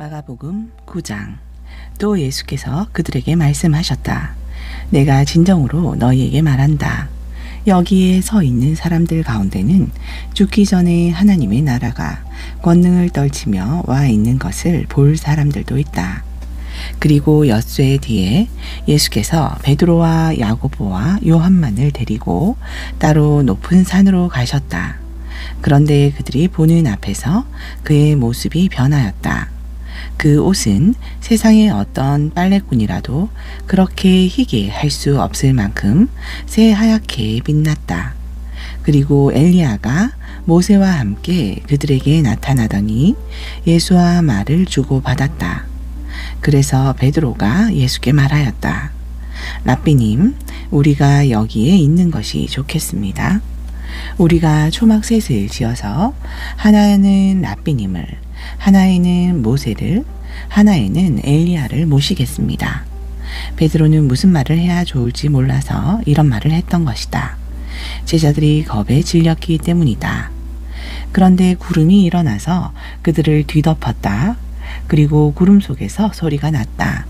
마가복음 9장. 또 예수께서 그들에게 말씀하셨다. 내가 진정으로 너희에게 말한다. 여기에 서 있는 사람들 가운데는 죽기 전에 하나님의 나라가 권능을 떨치며 와 있는 것을 볼 사람들도 있다. 그리고 엿새 뒤에 예수께서 베드로와 야고보와 요한만을 데리고 따로 높은 산으로 가셨다. 그런데 그들이 보는 앞에서 그의 모습이 변하였다. 그 옷은 세상의 어떤 빨래꾼이라도 그렇게 희게 할 수 없을 만큼 새하얗게 빛났다. 그리고 엘리야가 모세와 함께 그들에게 나타나더니 예수와 말을 주고받았다. 그래서 베드로가 예수께 말하였다. 랍비님, 우리가 여기에 있는 것이 좋겠습니다. 우리가 초막셋을 지어서 하나에는 랍비님을, 하나에는 모세를, 하나에는 엘리야를 모시겠습니다. 베드로는 무슨 말을 해야 좋을지 몰라서 이런 말을 했던 것이다. 제자들이 겁에 질렸기 때문이다. 그런데 구름이 일어나서 그들을 뒤덮었다. 그리고 구름 속에서 소리가 났다.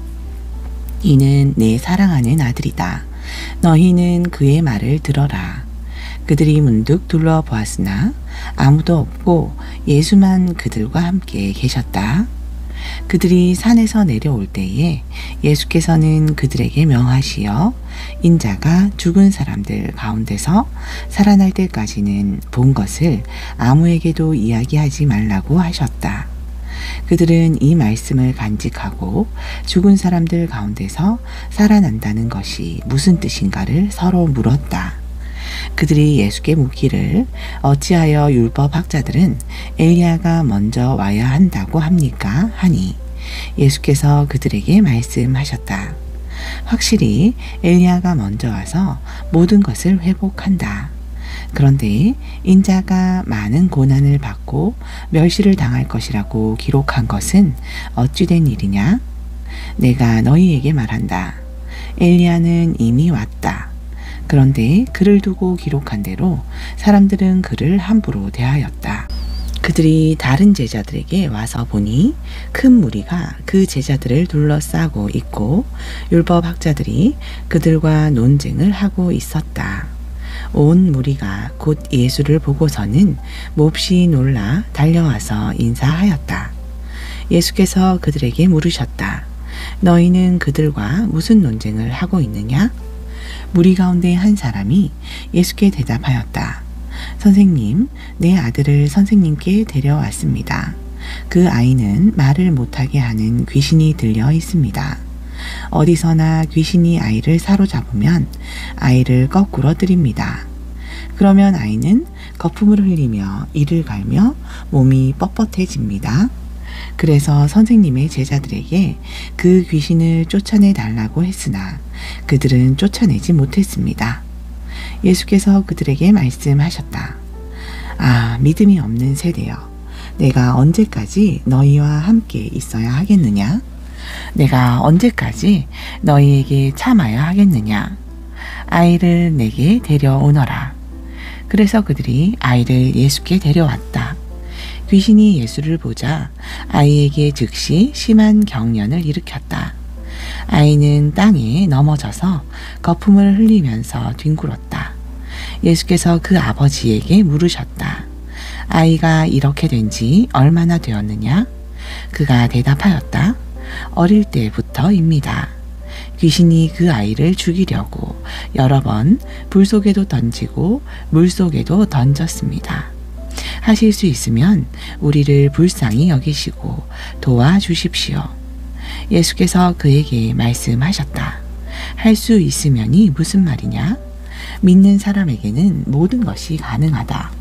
이는 내 사랑하는 아들이다. 너희는 그의 말을 들어라. 그들이 문득 둘러보았으나 아무도 없고 예수만 그들과 함께 계셨다. 그들이 산에서 내려올 때에 예수께서는 그들에게 명하시어 인자가 죽은 사람들 가운데서 살아날 때까지는 본 것을 아무에게도 이야기하지 말라고 하셨다. 그들은 이 말씀을 간직하고 죽은 사람들 가운데서 살아난다는 것이 무슨 뜻인가를 서로 물었다. 그들이 예수께 묻기를 어찌하여 율법학자들은 엘리야가 먼저 와야 한다고 합니까? 하니 예수께서 그들에게 말씀하셨다. 확실히 엘리야가 먼저 와서 모든 것을 회복한다. 그런데 인자가 많은 고난을 받고 멸시를 당할 것이라고 기록한 것은 어찌 된 일이냐? 내가 너희에게 말한다. 엘리야는 이미 왔다. 그런데 그를 두고 기록한 대로 사람들은 그를 함부로 대하였다. 그들이 다른 제자들에게 와서 보니 큰 무리가 그 제자들을 둘러싸고 있고 율법학자들이 그들과 논쟁을 하고 있었다. 온 무리가 곧 예수를 보고서는 몹시 놀라 달려와서 인사하였다. 예수께서 그들에게 물으셨다. 너희는 그들과 무슨 논쟁을 하고 있느냐? 무리 가운데 한 사람이 예수께 대답하였다. 선생님, 내 아들을 선생님께 데려왔습니다. 그 아이는 말을 못하게 하는 귀신이 들려 있습니다. 어디서나 귀신이 아이를 사로잡으면 아이를 거꾸로 때립니다. 그러면 아이는 거품을 흘리며 이를 갈며 몸이 뻣뻣해집니다. 그래서 선생님의 제자들에게 그 귀신을 쫓아내 달라고 했으나 그들은 쫓아내지 못했습니다. 예수께서 그들에게 말씀하셨다. 아, 믿음이 없는 세대여. 내가 언제까지 너희와 함께 있어야 하겠느냐? 내가 언제까지 너희에게 참아야 하겠느냐? 아이를 내게 데려오너라. 그래서 그들이 아이를 예수께 데려왔다. 귀신이 예수를 보자 아이에게 즉시 심한 경련을 일으켰다. 아이는 땅에 넘어져서 거품을 흘리면서 뒹굴었다. 예수께서 그 아버지에게 물으셨다. 아이가 이렇게 된 지 얼마나 되었느냐? 그가 대답하였다. 어릴 때부터입니다. 귀신이 그 아이를 죽이려고 여러 번 불 속에도 던지고 물 속에도 던졌습니다. 하실 수 있으면 우리를 불쌍히 여기시고 도와주십시오. 예수께서 그에게 말씀하셨다. 할 수 있으면이 무슨 말이냐? 믿는 사람에게는 모든 것이 가능하다.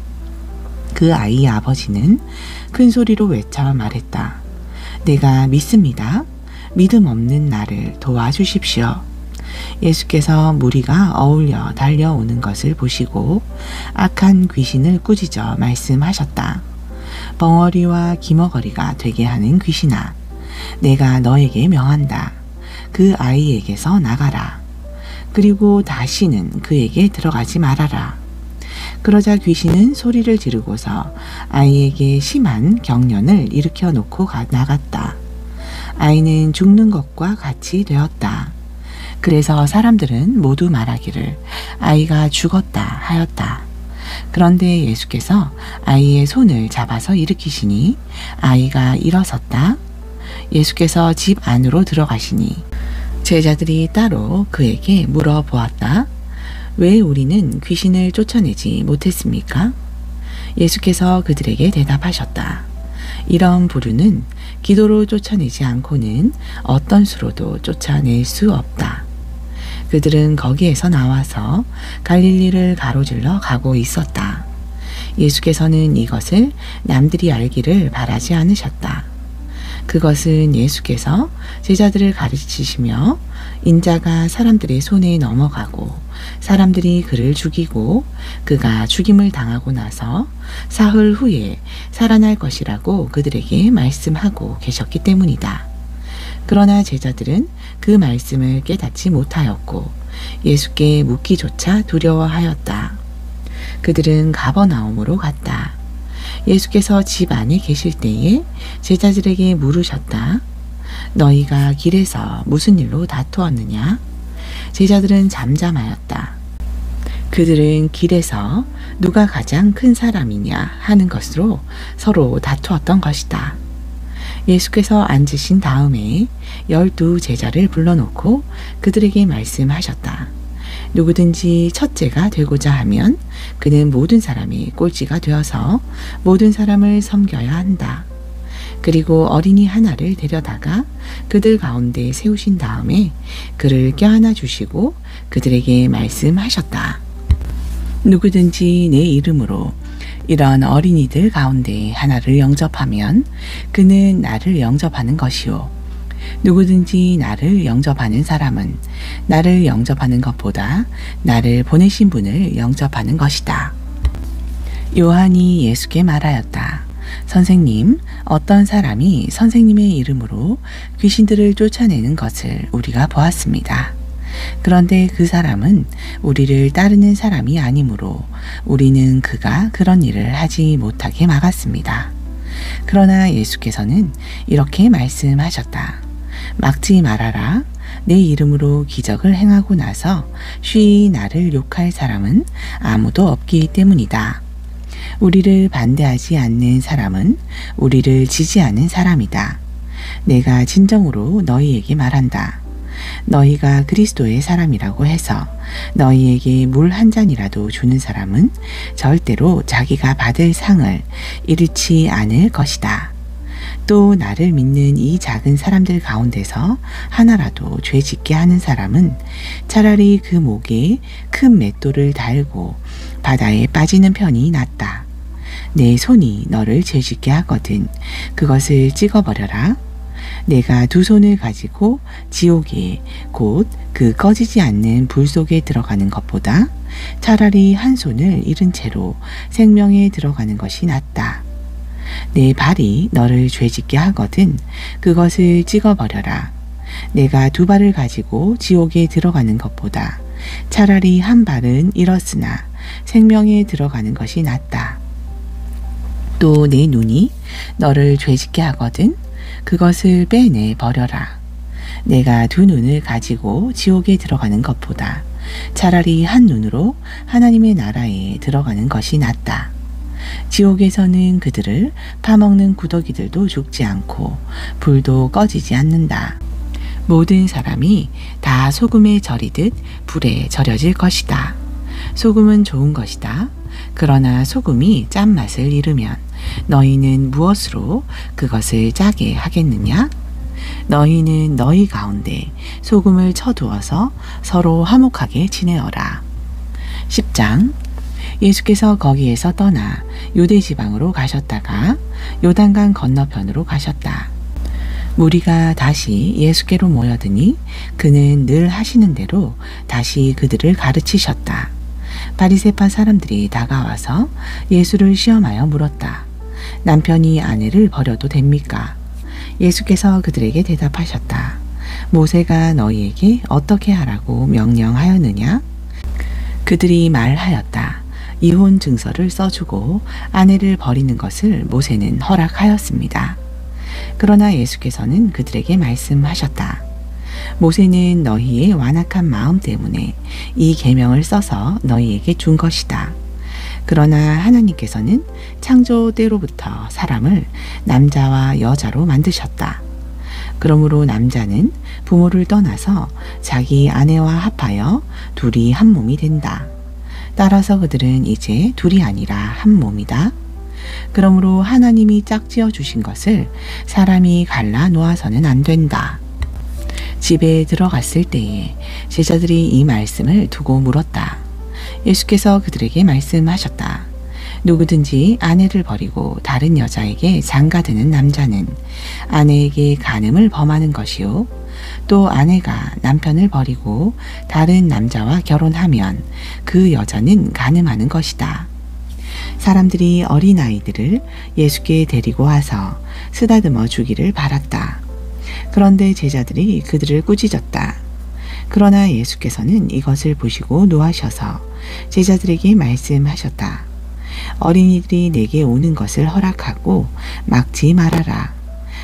그 아이의 아버지는 큰 소리로 외쳐 말했다. 내가 믿습니다. 믿음 없는 나를 도와주십시오. 예수께서 무리가 어울려 달려오는 것을 보시고 악한 귀신을 꾸짖어 말씀하셨다. 벙어리와 기머거리가 되게 하는 귀신아, 내가 너에게 명한다. 그 아이에게서 나가라. 그리고 다시는 그에게 들어가지 말아라. 그러자 귀신은 소리를 지르고서 아이에게 심한 경련을 일으켜 놓고 나갔다. 아이는 죽는 것과 같이 되었다. 그래서 사람들은 모두 말하기를 아이가 죽었다 하였다. 그런데 예수께서 아이의 손을 잡아서 일으키시니 아이가 일어섰다. 예수께서 집 안으로 들어가시니 제자들이 따로 그에게 물어보았다. 왜 우리는 귀신을 쫓아내지 못했습니까? 예수께서 그들에게 대답하셨다. 이런 부류는 기도로 쫓아내지 않고는 어떤 수로도 쫓아낼 수 없다. 그들은 거기에서 나와서 갈릴리를 가로질러 가고 있었다. 예수께서는 이것을 남들이 알기를 바라지 않으셨다. 그것은 예수께서 제자들을 가르치시며 인자가 사람들의 손에 넘어가고 사람들이 그를 죽이고 그가 죽임을 당하고 나서 사흘 후에 살아날 것이라고 그들에게 말씀하고 계셨기 때문이다. 그러나 제자들은 그 말씀을 깨닫지 못하였고 예수께 묻기조차 두려워하였다. 그들은 가버나움으로 갔다. 예수께서 집 안에 계실 때에 제자들에게 물으셨다. 너희가 길에서 무슨 일로 다투었느냐? 제자들은 잠잠하였다. 그들은 길에서 누가 가장 큰 사람이냐 하는 것으로 서로 다투었던 것이다. 예수께서 앉으신 다음에 12 제자를 불러놓고 그들에게 말씀하셨다. 누구든지 첫째가 되고자 하면 그는 모든 사람이 꼴찌가 되어서 모든 사람을 섬겨야 한다. 그리고 어린이 하나를 데려다가 그들 가운데 세우신 다음에 그를 껴안아 주시고 그들에게 말씀하셨다. 누구든지 내 이름으로 이런 어린이들 가운데 하나를 영접하면 그는 나를 영접하는 것이요. 누구든지 나를 영접하는 사람은 나를 영접하는 것보다 나를 보내신 분을 영접하는 것이다. 요한이 예수께 말하였다. 선생님, 어떤 사람이 선생님의 이름으로 귀신들을 쫓아내는 것을 우리가 보았습니다. 그런데 그 사람은 우리를 따르는 사람이 아니므로 우리는 그가 그런 일을 하지 못하게 막았습니다. 그러나 예수께서는 이렇게 말씀하셨다. 막지 말아라. 내 이름으로 기적을 행하고 나서 쉬이 나를 욕할 사람은 아무도 없기 때문이다. 우리를 반대하지 않는 사람은 우리를 지지하는 사람이다. 내가 진정으로 너희에게 말한다. 너희가 그리스도의 사람이라고 해서 너희에게 물 한 잔이라도 주는 사람은 절대로 자기가 받을 상을 잃지 않을 것이다. 또 나를 믿는 이 작은 사람들 가운데서 하나라도 죄 짓게 하는 사람은 차라리 그 목에 큰 맷돌을 달고 바다에 빠지는 편이 낫다. 내 손이 너를 죄 짓게 하거든 그것을 찍어버려라. 내가 2 손을 가지고 지옥에 곧 그 꺼지지 않는 불 속에 들어가는 것보다 차라리 1 손을 잃은 채로 생명에 들어가는 것이 낫다. 내 발이 너를 죄짓게 하거든 그것을 찍어버려라. 내가 2 발을 가지고 지옥에 들어가는 것보다 차라리 1 발은 잃었으나 생명에 들어가는 것이 낫다. 또 내 눈이 너를 죄짓게 하거든 그것을 빼내 버려라. 내가 2 눈을 가지고 지옥에 들어가는 것보다 차라리 1 눈으로 하나님의 나라에 들어가는 것이 낫다. 지옥에서는 그들을 파먹는 구더기들도 죽지 않고 불도 꺼지지 않는다. 모든 사람이 다 소금에 절이듯 불에 절여질 것이다. 소금은 좋은 것이다. 그러나 소금이 짠맛을 잃으면 너희는 무엇으로 그것을 짜게 하겠느냐? 너희는 너희 가운데 소금을 쳐두어서 서로 화목하게 지내어라. 10장. 예수께서 거기에서 떠나 유대 지방으로 가셨다가 요단강 건너편으로 가셨다. 무리가 다시 예수께로 모여드니 그는 늘 하시는 대로 다시 그들을 가르치셨다. 바리새파 사람들이 다가와서 예수를 시험하여 물었다. 남편이 아내를 버려도 됩니까? 예수께서 그들에게 대답하셨다. 모세가 너희에게 어떻게 하라고 명령하였느냐? 그들이 말하였다. 이혼 증서를 써주고 아내를 버리는 것을 모세는 허락하였습니다. 그러나 예수께서는 그들에게 말씀하셨다. 모세는 너희의 완악한 마음 때문에 이 계명을 써서 너희에게 준 것이다. 그러나 하나님께서는 창조 때로부터 사람을 남자와 여자로 만드셨다. 그러므로 남자는 부모를 떠나서 자기 아내와 합하여 둘이 한 몸이 된다. 따라서 그들은 이제 둘이 아니라 한 몸이다. 그러므로 하나님이 짝지어 주신 것을 사람이 갈라 놓아서는 안 된다. 집에 들어갔을 때에 제자들이 이 말씀을 두고 물었다. 예수께서 그들에게 말씀하셨다. 누구든지 아내를 버리고 다른 여자에게 장가드는 남자는 아내에게 간음을 범하는 것이요. 또 아내가 남편을 버리고 다른 남자와 결혼하면 그 여자는 간음하는 것이다. 사람들이 어린아이들을 예수께 데리고 와서 쓰다듬어 주기를 바랐다. 그런데 제자들이 그들을 꾸짖었다. 그러나 예수께서는 이것을 보시고 노하셔서 제자들에게 말씀하셨다. 어린이들이 내게 오는 것을 허락하고 막지 말아라.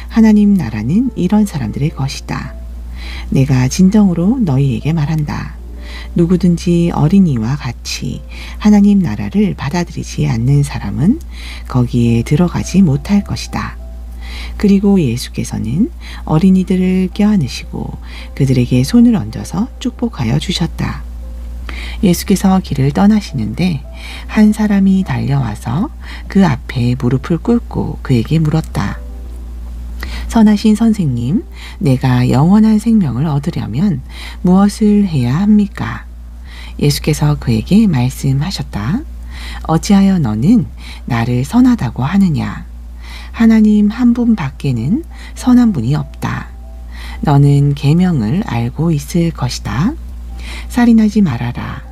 하나님 나라는 이런 사람들의 것이다. 내가 진정으로 너희에게 말한다. 누구든지 어린이와 같이 하나님 나라를 받아들이지 않는 사람은 거기에 들어가지 못할 것이다. 그리고 예수께서는 어린이들을 껴안으시고 그들에게 손을 얹어서 축복하여 주셨다. 예수께서 길을 떠나시는데 한 사람이 달려와서 그 앞에 무릎을 꿇고 그에게 물었다. 선하신 선생님, 내가 영원한 생명을 얻으려면 무엇을 해야 합니까? 예수께서 그에게 말씀하셨다. 어찌하여 너는 나를 선하다고 하느냐? 하나님 한 분 밖에는 선한 분이 없다. 너는 계명을 알고 있을 것이다. 살인하지 말아라.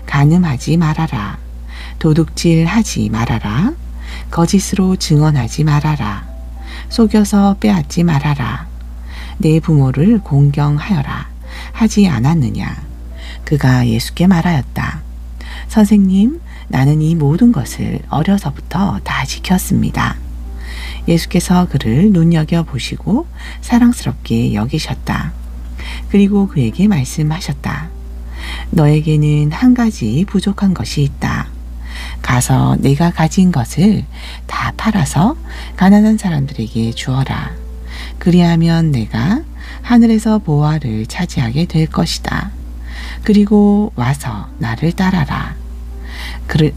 간음하지 말아라. 도둑질하지 말아라. 거짓으로 증언하지 말아라. 속여서 빼앗지 말아라. 내 부모를 공경하여라. 하지 않았느냐? 그가 예수께 말하였다. 선생님, 나는 이 모든 것을 어려서부터 다 지켰습니다. 예수께서 그를 눈여겨보시고 사랑스럽게 여기셨다. 그리고 그에게 말씀하셨다. 너에게는 한 가지 부족한 것이 있다. 가서 내가 가진 것을 다 팔아서 가난한 사람들에게 주어라. 그리하면 내가 하늘에서 보화를 차지하게 될 것이다. 그리고 와서 나를 따라라.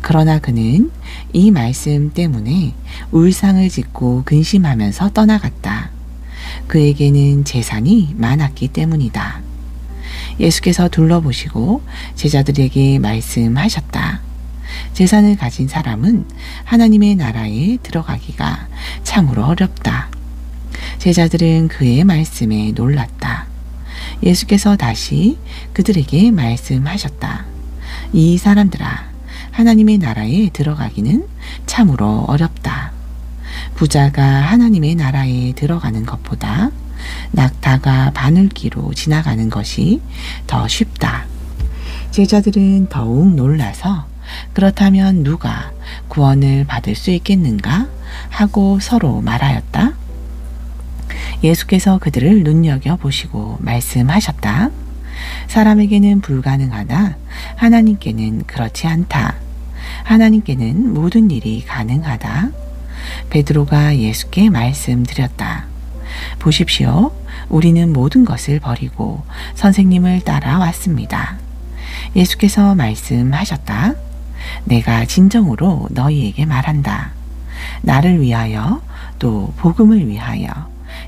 그러나 그는 이 말씀 때문에 울상을 짓고 근심하면서 떠나갔다. 그에게는 재산이 많았기 때문이다. 예수께서 둘러보시고 제자들에게 말씀하셨다. 재산을 가진 사람은 하나님의 나라에 들어가기가 참으로 어렵다. 제자들은 그의 말씀에 놀랐다. 예수께서 다시 그들에게 말씀하셨다. 이 사람들아, 하나님의 나라에 들어가기는 참으로 어렵다. 부자가 하나님의 나라에 들어가는 것보다 낙타가 바늘기로 지나가는 것이 더 쉽다. 제자들은 더욱 놀라서 그렇다면 누가 구원을 받을 수 있겠는가 하고 서로 말하였다. 예수께서 그들을 눈여겨보시고 말씀하셨다. 사람에게는 불가능하다. 하나님께는 그렇지 않다. 하나님께는 모든 일이 가능하다. 베드로가 예수께 말씀드렸다. 보십시오. 우리는 모든 것을 버리고 선생님을 따라왔습니다. 예수께서 말씀하셨다. 내가 진정으로 너희에게 말한다. 나를 위하여 또 복음을 위하여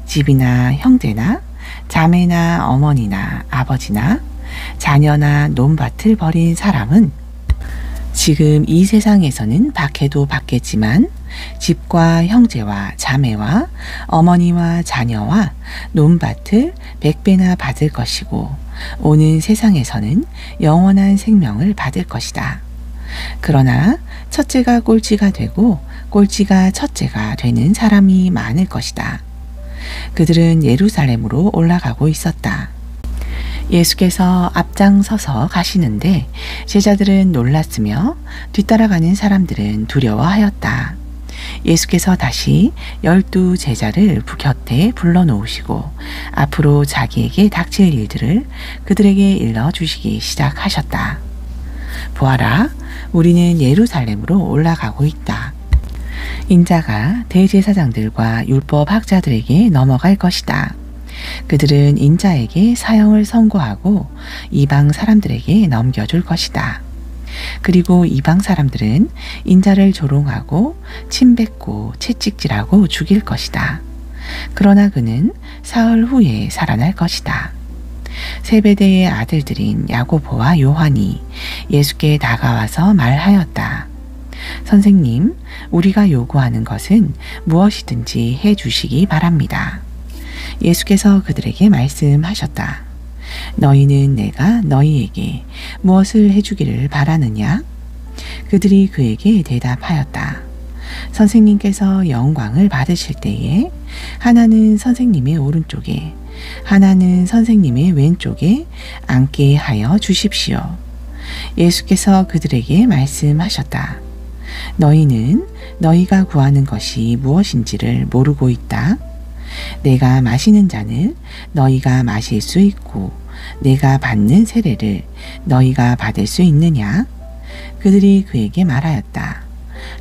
집이나 형제나 자매나 어머니나 아버지나 자녀나 논밭을 버린 사람은 지금 이 세상에서는 박해도 받겠지만 집과 형제와 자매와 어머니와 자녀와 논밭을 100배나 받을 것이고 오는 세상에서는 영원한 생명을 받을 것이다. 그러나 첫째가 꼴찌가 되고 꼴찌가 첫째가 되는 사람이 많을 것이다. 그들은 예루살렘으로 올라가고 있었다. 예수께서 앞장서서 가시는데 제자들은 놀랐으며 뒤따라가는 사람들은 두려워하였다. 예수께서 다시 12 제자를 곁에 불러놓으시고 앞으로 자기에게 닥칠 일들을 그들에게 일러주시기 시작하셨다. 보아라, 우리는 예루살렘으로 올라가고 있다. 인자가 대제사장들과 율법학자들에게 넘어갈 것이다. 그들은 인자에게 사형을 선고하고 이방 사람들에게 넘겨줄 것이다. 그리고 이방 사람들은 인자를 조롱하고 침뱉고 채찍질하고 죽일 것이다. 그러나 그는 사흘 후에 살아날 것이다. 세베대의 아들들인 야고보와 요한이 예수께 다가와서 말하였다. 선생님, 우리가 요구하는 것은 무엇이든지 해 주시기 바랍니다. 예수께서 그들에게 말씀하셨다. 너희는 내가 너희에게 무엇을 해주기를 바라느냐? 그들이 그에게 대답하였다. 선생님께서 영광을 받으실 때에 하나는 선생님의 오른쪽에 하나는 선생님의 왼쪽에 앉게 하여 주십시오. 예수께서 그들에게 말씀하셨다. 너희는 너희가 구하는 것이 무엇인지를 모르고 있다. 내가 마시는 잔을 너희가 마실 수 있고 내가 받는 세례를 너희가 받을 수 있느냐? 그들이 그에게 말하였다.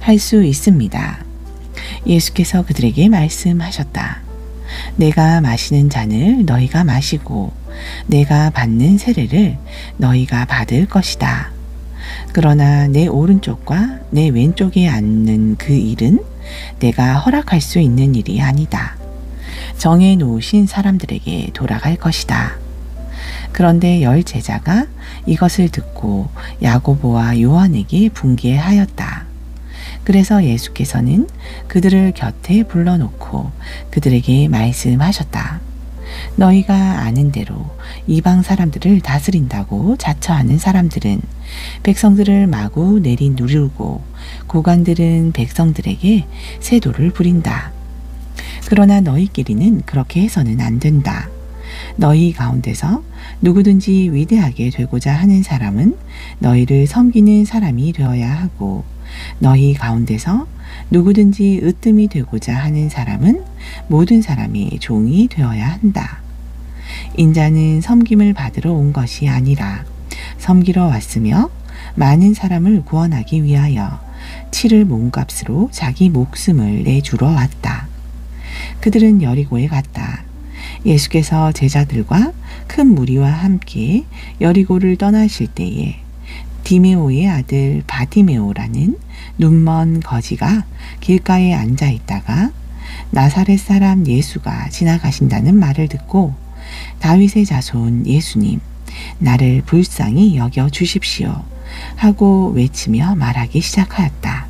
할 수 있습니다. 예수께서 그들에게 말씀하셨다. 내가 마시는 잔을 너희가 마시고 내가 받는 세례를 너희가 받을 것이다. 그러나 내 오른쪽과 내 왼쪽에 앉는 그 일은 내가 허락할 수 있는 일이 아니다. 정해 놓으신 사람들에게 돌아갈 것이다. 그런데 10 제자가 이것을 듣고 야고보와 요한에게 분개하였다. 그래서 예수께서는 그들을 곁에 불러놓고 그들에게 말씀하셨다. 너희가 아는 대로 이방 사람들을 다스린다고 자처하는 사람들은 백성들을 마구 내리누르고 고관들은 백성들에게 세도를 부린다. 그러나 너희끼리는 그렇게 해서는 안 된다. 너희 가운데서 누구든지 위대하게 되고자 하는 사람은 너희를 섬기는 사람이 되어야 하고 너희 가운데서 누구든지 으뜸이 되고자 하는 사람은 모든 사람이 종이 되어야 한다. 인자는 섬김을 받으러 온 것이 아니라 섬기러 왔으며 많은 사람을 구원하기 위하여 치를 몸값으로 자기 목숨을 내주러 왔다. 그들은 여리고에 갔다. 예수께서 제자들과 큰 무리와 함께 여리고를 떠나실 때에 디메오의 아들 바디메오라는 눈먼 거지가 길가에 앉아 있다가 나사렛 사람 예수가 지나가신다는 말을 듣고 다윗의 자손 예수님, 나를 불쌍히 여겨 주십시오 하고 외치며 말하기 시작하였다.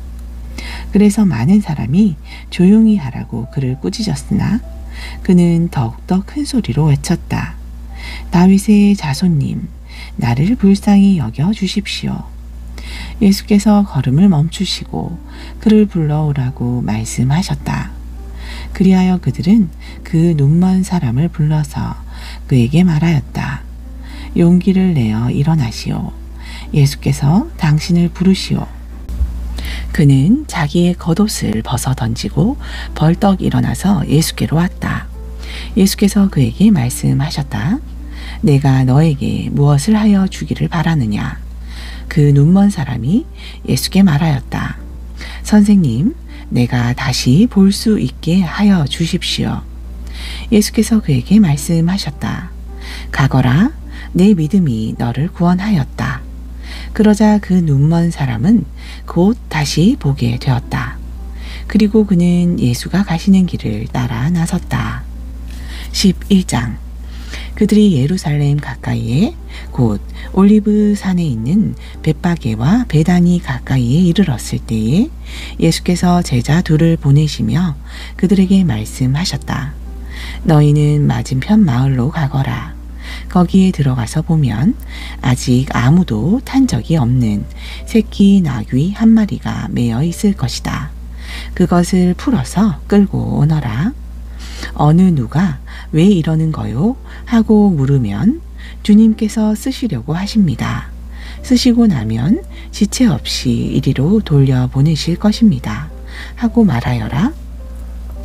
그래서 많은 사람이 조용히 하라고 그를 꾸짖었으나 그는 더욱더 큰 소리로 외쳤다. 다윗의 자손님, 나를 불쌍히 여겨 주십시오. 예수께서 걸음을 멈추시고 그를 불러오라고 말씀하셨다. 그리하여 그들은 그 눈먼 사람을 불러서 그에게 말하였다. 용기를 내어 일어나시오. 예수께서 당신을 부르시오. 그는 자기의 겉옷을 벗어 던지고 벌떡 일어나서 예수께로 왔다. 예수께서 그에게 말씀하셨다. 내가 너에게 무엇을 하여 주기를 바라느냐? 그 눈먼 사람이 예수께 말하였다. 선생님, 내가 다시 볼 수 있게 하여 주십시오. 예수께서 그에게 말씀하셨다. 가거라, 내 믿음이 너를 구원하였다. 그러자 그 눈먼 사람은 곧 다시 보게 되었다. 그리고 그는 예수가 가시는 길을 따라 나섰다. 11장. 그들이 예루살렘 가까이에 곧 올리브 산에 있는 벳바게와 베다니 가까이에 이르렀을 때에 예수께서 제자 둘을 보내시며 그들에게 말씀하셨다. 너희는 맞은편 마을로 가거라. 거기에 들어가서 보면 아직 아무도 탄 적이 없는 새끼 나귀 한 마리가 매여 있을 것이다. 그것을 풀어서 끌고 오너라. 어느 누가 왜 이러는 거요? 하고 물으면 주님께서 쓰시려고 하십니다. 쓰시고 나면 지체 없이 이리로 돌려보내실 것입니다. 하고 말하여라.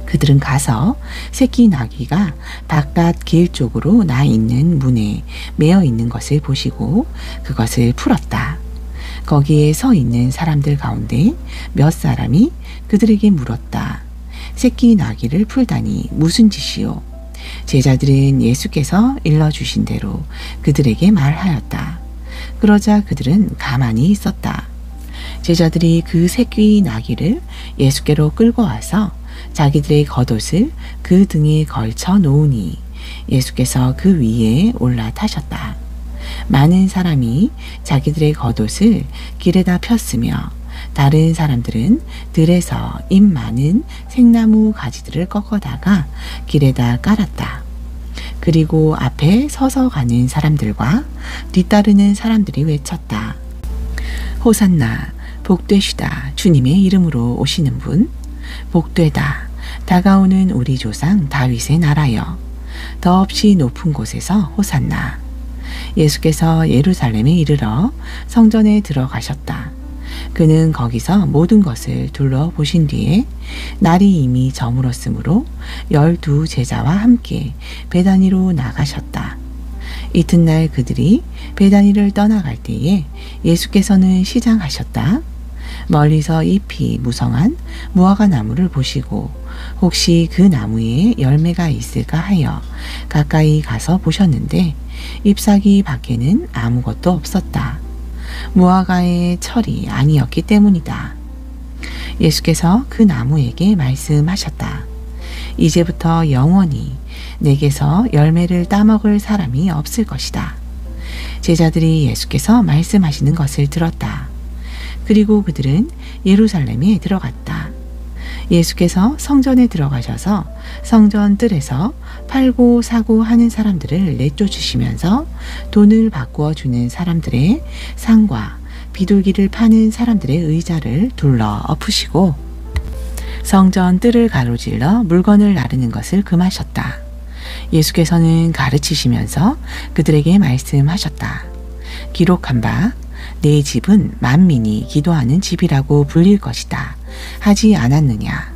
그들은 가서 새끼 나귀가 바깥 길 쪽으로 나 있는 문에 매어 있는 것을 보시고 그것을 풀었다. 거기에 서 있는 사람들 가운데 몇 사람이 그들에게 물었다. 새끼 나귀를 풀다니 무슨 짓이요? 제자들은 예수께서 일러주신 대로 그들에게 말하였다. 그러자 그들은 가만히 있었다. 제자들이 그 새끼 나귀를 예수께로 끌고 와서 자기들의 겉옷을 그 등에 걸쳐 놓으니 예수께서 그 위에 올라타셨다. 많은 사람이 자기들의 겉옷을 길에다 폈으며 다른 사람들은 들에서 잎 많은 생나무 가지들을 꺾어다가 길에다 깔았다. 그리고 앞에 서서 가는 사람들과 뒤따르는 사람들이 외쳤다. 호산나, 복되시다. 주님의 이름으로 오시는 분. 복되다. 다가오는 우리 조상 다윗의 나라여. 더없이 높은 곳에서 호산나. 예수께서 예루살렘에 이르러 성전에 들어가셨다. 그는 거기서 모든 것을 둘러보신 뒤에 날이 이미 저물었으므로 12 제자와 함께 베다니로 나가셨다. 이튿날 그들이 베다니를 떠나갈 때에 예수께서는 시장하셨다. 멀리서 잎이 무성한 무화과 나무를 보시고 혹시 그 나무에 열매가 있을까 하여 가까이 가서 보셨는데 잎사귀 밖에는 아무것도 없었다. 무화과의 철이 아니었기 때문이다. 예수께서 그 나무에게 말씀하셨다. 이제부터 영원히 내게서 열매를 따먹을 사람이 없을 것이다. 제자들이 예수께서 말씀하시는 것을 들었다. 그리고 그들은 예루살렘에 들어갔다. 예수께서 성전에 들어가셔서 성전 뜰에서 팔고 사고 하는 사람들을 내쫓으시면서 돈을 바꾸어 주는 사람들의 상과 비둘기를 파는 사람들의 의자를 둘러 엎으시고 성전 뜰을 가로질러 물건을 나르는 것을 금하셨다. 예수께서는 가르치시면서 그들에게 말씀하셨다. 기록한 바 내 집은 만민이 기도하는 집이라고 불릴 것이다. 하지 않았느냐.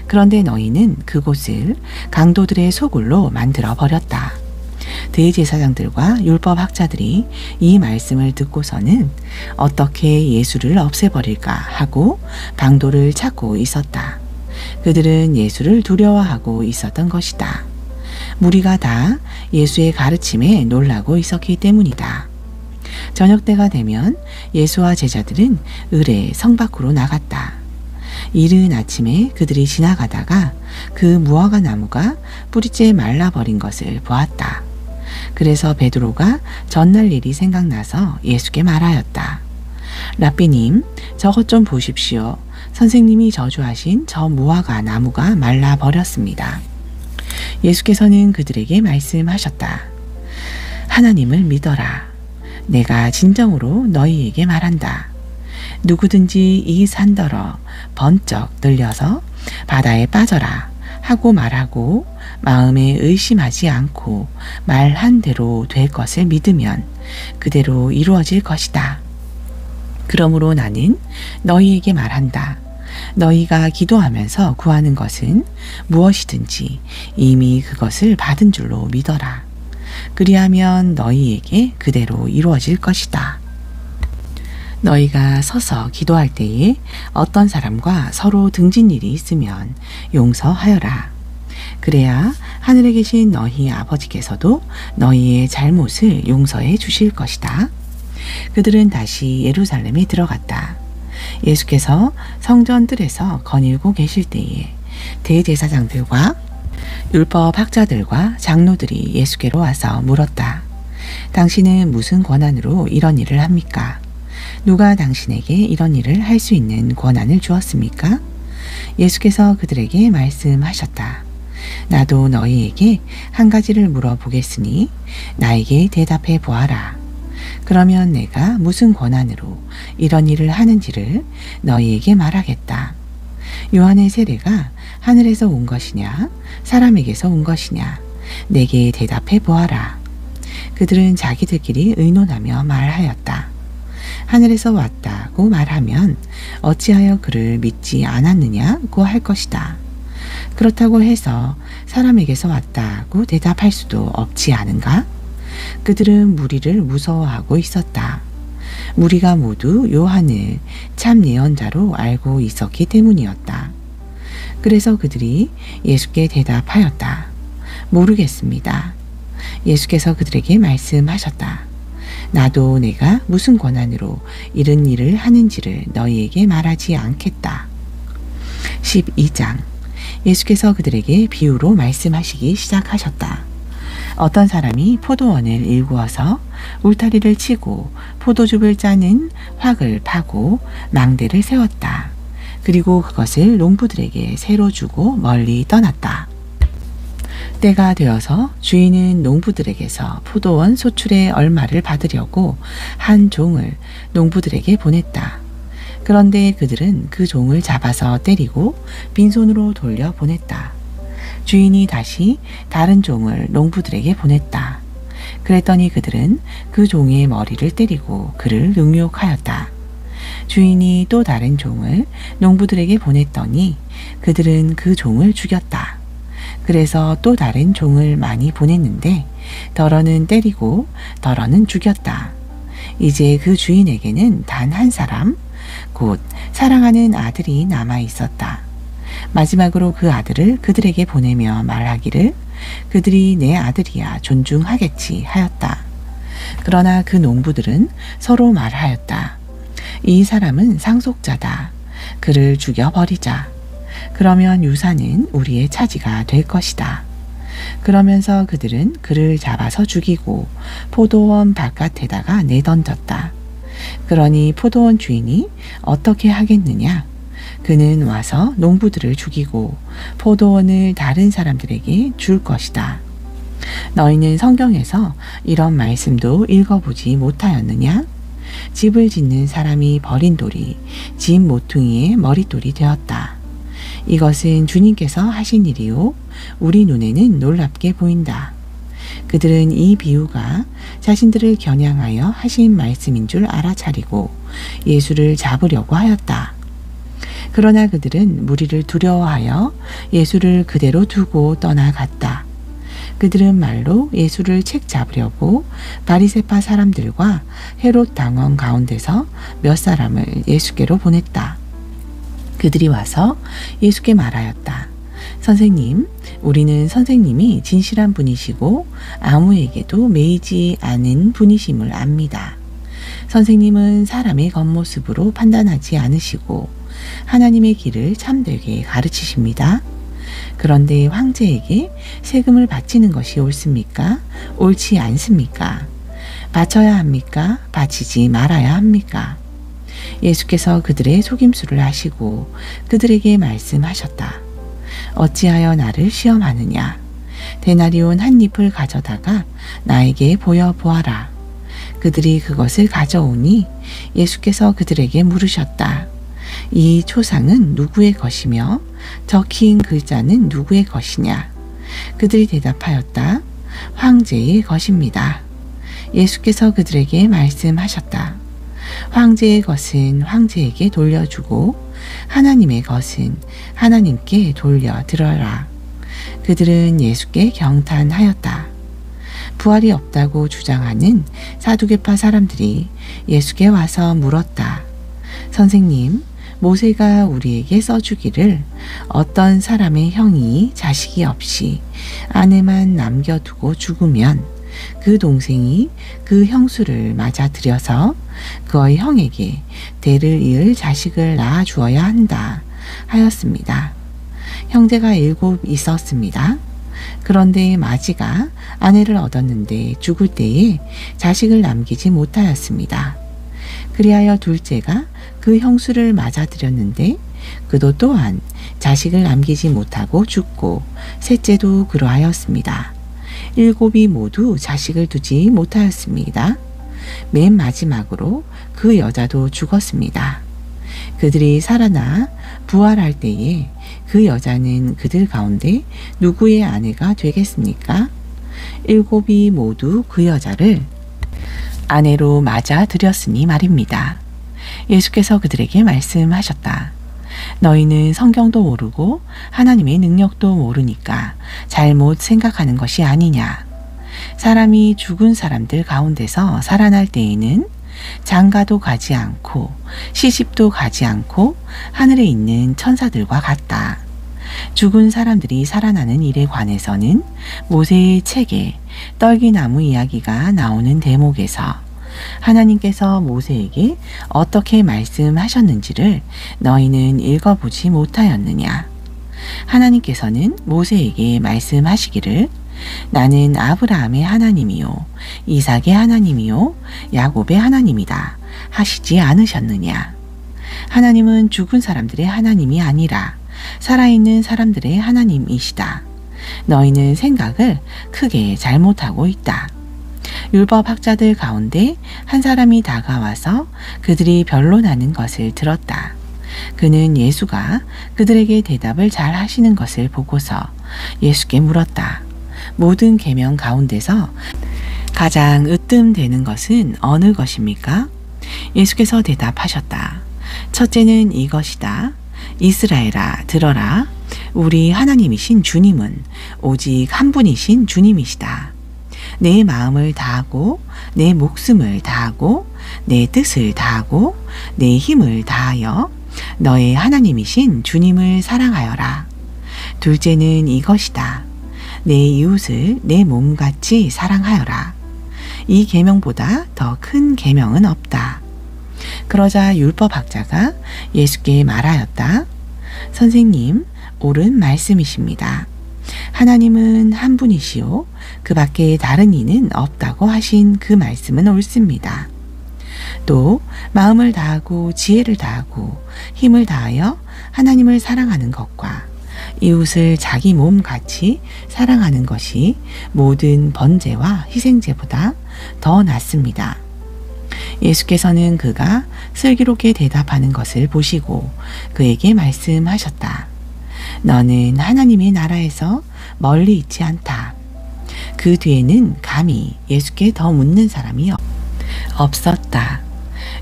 그런데 너희는 그곳을 강도들의 소굴로 만들어 버렸다. 대제사장들과 율법학자들이 이 말씀을 듣고서는 어떻게 예수를 없애버릴까 하고 방도를 찾고 있었다. 그들은 예수를 두려워하고 있었던 것이다. 무리가 다 예수의 가르침에 놀라고 있었기 때문이다. 저녁 때가 되면 예수와 제자들은 을에 성 밖으로 나갔다. 이른 아침에 그들이 지나가다가 그 무화과 나무가 뿌리째 말라버린 것을 보았다. 그래서 베드로가 전날 일이 생각나서 예수께 말하였다. 랍비님, 저것 좀 보십시오. 선생님이 저주하신 저 무화과 나무가 말라버렸습니다. 예수께서는 그들에게 말씀하셨다. 하나님을 믿어라. 내가 진정으로 너희에게 말한다. 누구든지 이 산더러 번쩍 늘려서 바다에 빠져라 하고 말하고 마음에 의심하지 않고 말한 대로 될 것을 믿으면 그대로 이루어질 것이다. 그러므로 나는 너희에게 말한다. 너희가 기도하면서 구하는 것은 무엇이든지 이미 그것을 받은 줄로 믿어라. 그리하면 너희에게 그대로 이루어질 것이다. 너희가 서서 기도할 때에 어떤 사람과 서로 등진 일이 있으면 용서하여라. 그래야 하늘에 계신 너희 아버지께서도 너희의 잘못을 용서해 주실 것이다. 그들은 다시 예루살렘에 들어갔다. 예수께서 성전 뜰에서 거닐고 계실 때에 대제사장들과 율법 학자들과 장로들이 예수께로 와서 물었다. 당신은 무슨 권한으로 이런 일을 합니까? 누가 당신에게 이런 일을 할 수 있는 권한을 주었습니까? 예수께서 그들에게 말씀하셨다. 나도 너희에게 한 가지를 물어보겠으니 나에게 대답해 보아라. 그러면 내가 무슨 권한으로 이런 일을 하는지를 너희에게 말하겠다. 요한의 세례가 하늘에서 온 것이냐 사람에게서 온 것이냐 내게 대답해 보아라. 그들은 자기들끼리 의논하며 말하였다. 하늘에서 왔다 라고 말하면 어찌하여 그를 믿지 않았느냐고 할 것이다. 그렇다고 해서 사람에게서 왔다고 대답할 수도 없지 않은가? 그들은 무리를 무서워하고 있었다. 무리가 모두 요한을 참 예언자로 알고 있었기 때문이었다. 그래서 그들이 예수께 대답하였다. 모르겠습니다. 예수께서 그들에게 말씀하셨다. 나도 내가 무슨 권한으로 이런 일을 하는지를 너희에게 말하지 않겠다. 12장. 예수께서 그들에게 비유로 말씀하시기 시작하셨다. 어떤 사람이 포도원을 일구어서 울타리를 치고 포도즙을 짜는 확을 파고 망대를 세웠다. 그리고 그것을 농부들에게 새로 주고 멀리 떠났다. 때가 되어서 주인은 농부들에게서 포도원 소출의 얼마를 받으려고 한 종을 농부들에게 보냈다. 그런데 그들은 그 종을 잡아서 때리고 빈손으로 돌려 보냈다. 주인이 다시 다른 종을 농부들에게 보냈다. 그랬더니 그들은 그 종의 머리를 때리고 그를 능욕하였다. 주인이 또 다른 종을 농부들에게 보냈더니 그들은 그 종을 죽였다. 그래서 또 다른 종을 많이 보냈는데 덜어는 때리고 덜어는 죽였다. 이제 그 주인에게는 단 한 사람, 곧 사랑하는 아들이 남아 있었다. 마지막으로 그 아들을 그들에게 보내며 말하기를 그들이 내 아들이야 존중하겠지 하였다. 그러나 그 농부들은 서로 말하였다. 이 사람은 상속자다. 그를 죽여버리자. 그러면 유산은 우리의 차지가 될 것이다. 그러면서 그들은 그를 잡아서 죽이고 포도원 바깥에다가 내던졌다. 그러니 포도원 주인이 어떻게 하겠느냐? 그는 와서 농부들을 죽이고 포도원을 다른 사람들에게 줄 것이다. 너희는 성경에서 이런 말씀도 읽어보지 못하였느냐? 집을 짓는 사람이 버린 돌이 집 모퉁이의 머릿돌이 되었다. 이것은 주님께서 하신 일이요 우리 눈에는 놀랍게 보인다. 그들은 이 비유가 자신들을 겨냥하여 하신 말씀인 줄 알아차리고 예수를 잡으려고 하였다. 그러나 그들은 무리를 두려워하여 예수를 그대로 두고 떠나갔다. 그들은 말로 예수를 책 잡으려고 바리새파 사람들과 헤롯 당원 가운데서 몇 사람을 예수께로 보냈다. 그들이 와서 예수께 말하였다. 선생님, 우리는 선생님이 진실한 분이시고 아무에게도 매이지 않은 분이심을 압니다. 선생님은 사람의 겉모습으로 판단하지 않으시고 하나님의 길을 참되게 가르치십니다. 그런데 황제에게 세금을 바치는 것이 옳습니까? 옳지 않습니까? 바쳐야 합니까? 바치지 말아야 합니까? 예수께서 그들의 속임수를 아시고 그들에게 말씀하셨다. 어찌하여 나를 시험하느냐? 데나리온 한 잎을 가져다가 나에게 보여보아라. 그들이 그것을 가져오니 예수께서 그들에게 물으셨다. 이 초상은 누구의 것이며 적힌 글자는 누구의 것이냐? 그들이 대답하였다. 황제의 것입니다. 예수께서 그들에게 말씀하셨다. 황제의 것은 황제에게 돌려주고 하나님의 것은 하나님께 돌려드려라. 그들은 예수께 경탄하였다. 부활이 없다고 주장하는 사두개파 사람들이 예수께 와서 물었다. 선생님, 모세가 우리에게 써주기를 어떤 사람의 형이 자식이 없이 아내만 남겨두고 죽으면 그 동생이 그 형수를 맞아들여서 그의 형에게 대를 이을 자식을 낳아 주어야 한다 하였습니다. 형제가 7 있었습니다. 그런데 마지가 아내를 얻었는데 죽을 때에 자식을 남기지 못하였습니다. 그리하여 둘째가 그 형수를 맞아들였는데 그도 또한 자식을 남기지 못하고 죽고 셋째도 그러하였습니다. 7이 모두 자식을 두지 못하였습니다. 맨 마지막으로 그 여자도 죽었습니다. 그들이 살아나 부활할 때에 그 여자는 그들 가운데 누구의 아내가 되겠습니까? 7이 모두 그 여자를 아내로 맞아들였으니 말입니다. 예수께서 그들에게 말씀하셨다. 너희는 성경도 모르고 하나님의 능력도 모르니까 잘못 생각하는 것이 아니냐. 사람이 죽은 사람들 가운데서 살아날 때에는 장가도 가지 않고 시집도 가지 않고 하늘에 있는 천사들과 같다. 죽은 사람들이 살아나는 일에 관해서는 모세의 책에 떨기나무 이야기가 나오는 대목에서 하나님께서 모세에게 어떻게 말씀하셨는지를 너희는 읽어보지 못하였느냐. 하나님께서는 모세에게 말씀하시기를 나는 아브라함의 하나님이요 이삭의 하나님이요 야곱의 하나님이다 하시지 않으셨느냐. 하나님은 죽은 사람들의 하나님이 아니라 살아있는 사람들의 하나님이시다. 너희는 생각을 크게 잘못하고 있다. 율법학자들 가운데 한 사람이 다가와서 그들이 변론하는 것을 들었다. 그는 예수가 그들에게 대답을 잘 하시는 것을 보고서 예수께 물었다. 모든 계명 가운데서 가장 으뜸되는 것은 어느 것입니까? 예수께서 대답하셨다. 첫째는 이것이다. 이스라엘아 들어라. 우리 하나님이신 주님은 오직 한 분이신 주님이시다. 내 마음을 다하고 내 목숨을 다하고 내 뜻을 다하고 내 힘을 다하여 너의 하나님이신 주님을 사랑하여라. 둘째는 이것이다. 내 이웃을 내 몸같이 사랑하여라. 이 계명보다 더 큰 계명은 없다. 그러자 율법학자가 예수께 말하였다. 선생님, 옳은 말씀이십니다. 하나님은 한 분이시오 그 밖에 다른 이는 없다고 하신 그 말씀은 옳습니다. 또 마음을 다하고 지혜를 다하고 힘을 다하여 하나님을 사랑하는 것과 이웃을 자기 몸같이 사랑하는 것이 모든 번제와 희생제보다 더 낫습니다. 예수께서는 그가 슬기롭게 대답하는 것을 보시고 그에게 말씀하셨다. 너는 하나님의 나라에서 멀리 있지 않다. 그 뒤에는 감히 예수께 더 묻는 사람이 없었다.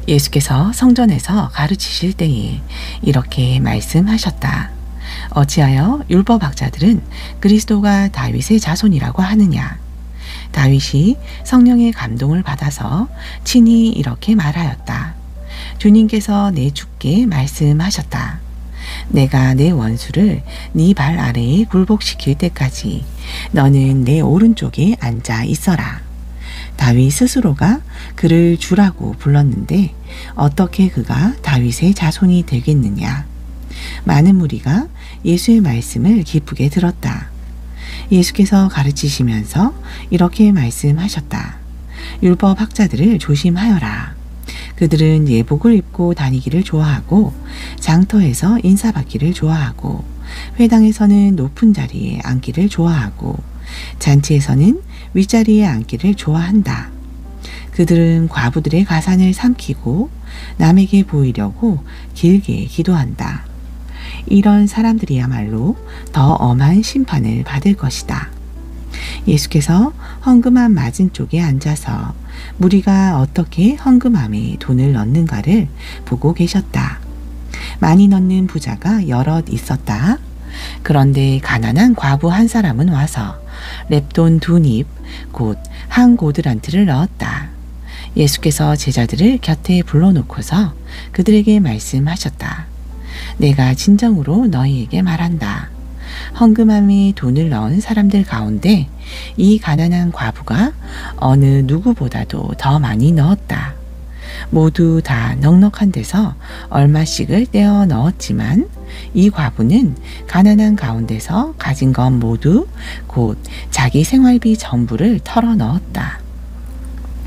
예수께서 성전에서 가르치실 때에 이렇게 말씀하셨다. 어찌하여 율법학자들은 그리스도가 다윗의 자손이라고 하느냐. 다윗이 성령의 감동을 받아서 친히 이렇게 말하였다. 주님께서 내 주께 말씀하셨다. 내가 내 원수를 네 발 아래에 굴복시킬 때까지 너는 내 오른쪽에 앉아 있어라. 다윗 스스로가 그를 주라고 불렀는데 어떻게 그가 다윗의 자손이 되겠느냐. 많은 무리가 예수의 말씀을 기쁘게 들었다. 예수께서 가르치시면서 이렇게 말씀하셨다. 율법 학자들을 조심하여라. 그들은 예복을 입고 다니기를 좋아하고 장터에서 인사받기를 좋아하고 회당에서는 높은 자리에 앉기를 좋아하고 잔치에서는 윗자리에 앉기를 좋아한다. 그들은 과부들의 가산을 삼키고 남에게 보이려고 길게 기도한다. 이런 사람들이야말로 더 엄한 심판을 받을 것이다. 예수께서 헌금함 맞은쪽에 앉아서 무리가 어떻게 헌금함에 돈을 넣는가를 보고 계셨다. 많이 넣는 부자가 여럿 있었다. 그런데 가난한 과부 한 사람은 와서 렙돈 2닙 곧 한 고드란트를 넣었다. 예수께서 제자들을 곁에 불러놓고서 그들에게 말씀하셨다. 내가 진정으로 너희에게 말한다. 헌금함에 돈을 넣은 사람들 가운데 이 가난한 과부가 어느 누구보다도 더 많이 넣었다. 모두 다 넉넉한 데서 얼마씩을 떼어 넣었지만 이 과부는 가난한 가운데서 가진 것 모두 곧 자기 생활비 전부를 털어 넣었다.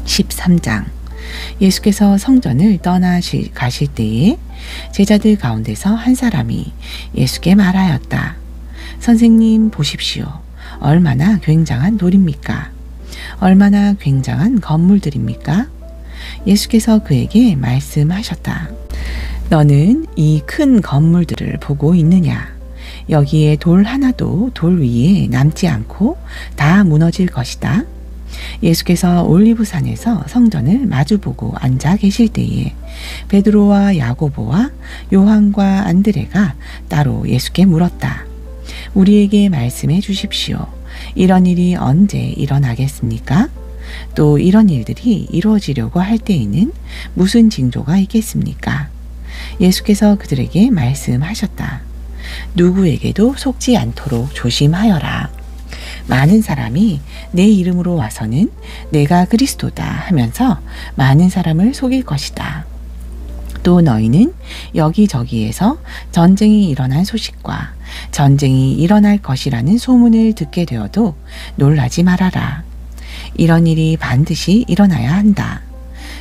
13장. 예수께서 성전을 떠나 가실 때에 제자들 가운데서 한 사람이 예수께 말하였다. 선생님 보십시오. 얼마나 굉장한 돌입니까? 얼마나 굉장한 건물들입니까? 예수께서 그에게 말씀하셨다. 너는 이 큰 건물들을 보고 있느냐? 여기에 돌 하나도 돌 위에 남지 않고 다 무너질 것이다. 예수께서 올리브산에서 성전을 마주보고 앉아 계실 때에 베드로와 야고보와 요한과 안드레가 따로 예수께 물었다. 우리에게 말씀해 주십시오. 이런 일이 언제 일어나겠습니까? 또 이런 일들이 이루어지려고 할 때에는 무슨 징조가 있겠습니까? 예수께서 그들에게 말씀하셨다. 누구에게도 속지 않도록 조심하여라. 많은 사람이 내 이름으로 와서는 내가 그리스도다 하면서 많은 사람을 속일 것이다. 또 너희는 여기저기에서 전쟁이 일어난 소식과 전쟁이 일어날 것이라는 소문을 듣게 되어도 놀라지 말아라. 이런 일이 반드시 일어나야 한다.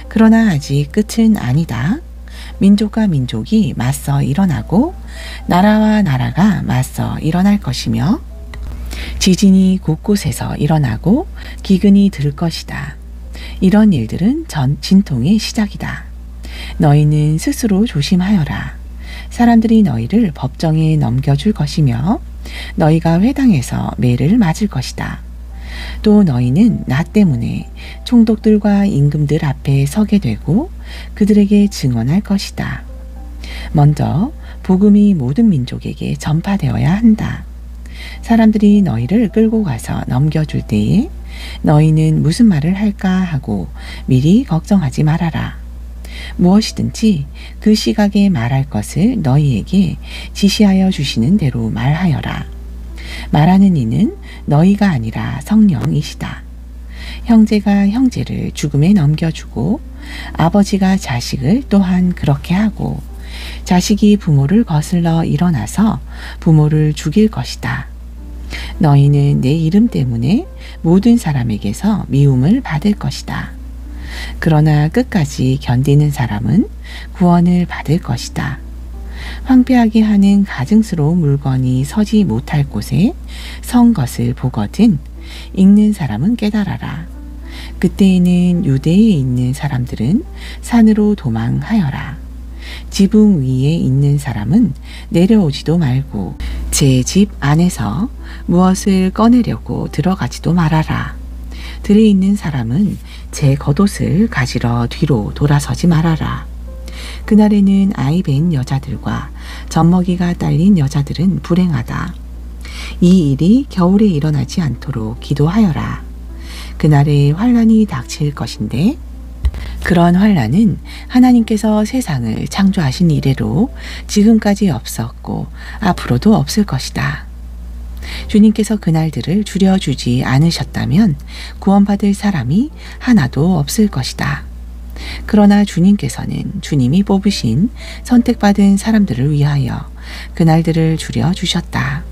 그러나 아직 끝은 아니다. 민족과 민족이 맞서 일어나고 나라와 나라가 맞서 일어날 것이며 지진이 곳곳에서 일어나고 기근이 들 것이다. 이런 일들은 진통의 시작이다. 너희는 스스로 조심하여라. 사람들이 너희를 법정에 넘겨줄 것이며 너희가 회당에서 매를 맞을 것이다. 또 너희는 나 때문에 총독들과 임금들 앞에 서게 되고 그들에게 증언할 것이다. 먼저 복음이 모든 민족에게 전파되어야 한다. 사람들이 너희를 끌고 가서 넘겨줄 때에 너희는 무슨 말을 할까 하고 미리 걱정하지 말아라. 무엇이든지 그 시각에 말할 것을 너희에게 지시하여 주시는 대로 말하여라. 말하는 이는 너희가 아니라 성령이시다. 형제가 형제를 죽음에 넘겨주고 아버지가 자식을 또한 그렇게 하고 자식이 부모를 거슬러 일어나서 부모를 죽일 것이다. 너희는 내 이름 때문에 모든 사람에게서 미움을 받을 것이다. 그러나 끝까지 견디는 사람은 구원을 받을 것이다. 황폐하게 하는 가증스러운 물건이 서지 못할 곳에 선 것을 보거든 읽는 사람은 깨달아라. 그때에는 유대에 있는 사람들은 산으로 도망하여라. 지붕 위에 있는 사람은 내려오지도 말고 제 집 안에서 무엇을 꺼내려고 들어가지도 말아라. 들에 있는 사람은 제 겉옷을 가지러 뒤로 돌아서지 말아라. 그날에는 아이 뵌 여자들과 젖먹이가 딸린 여자들은 불행하다. 이 일이 겨울에 일어나지 않도록 기도하여라. 그날에 환란이 닥칠 것인데 그런 환란은 하나님께서 세상을 창조하신 이래로 지금까지 없었고 앞으로도 없을 것이다. 주님께서 그날들을 줄여주지 않으셨다면 구원받을 사람이 하나도 없을 것이다. 그러나 주님께서는 주님이 뽑으신 선택받은 사람들을 위하여 그날들을 줄여주셨다.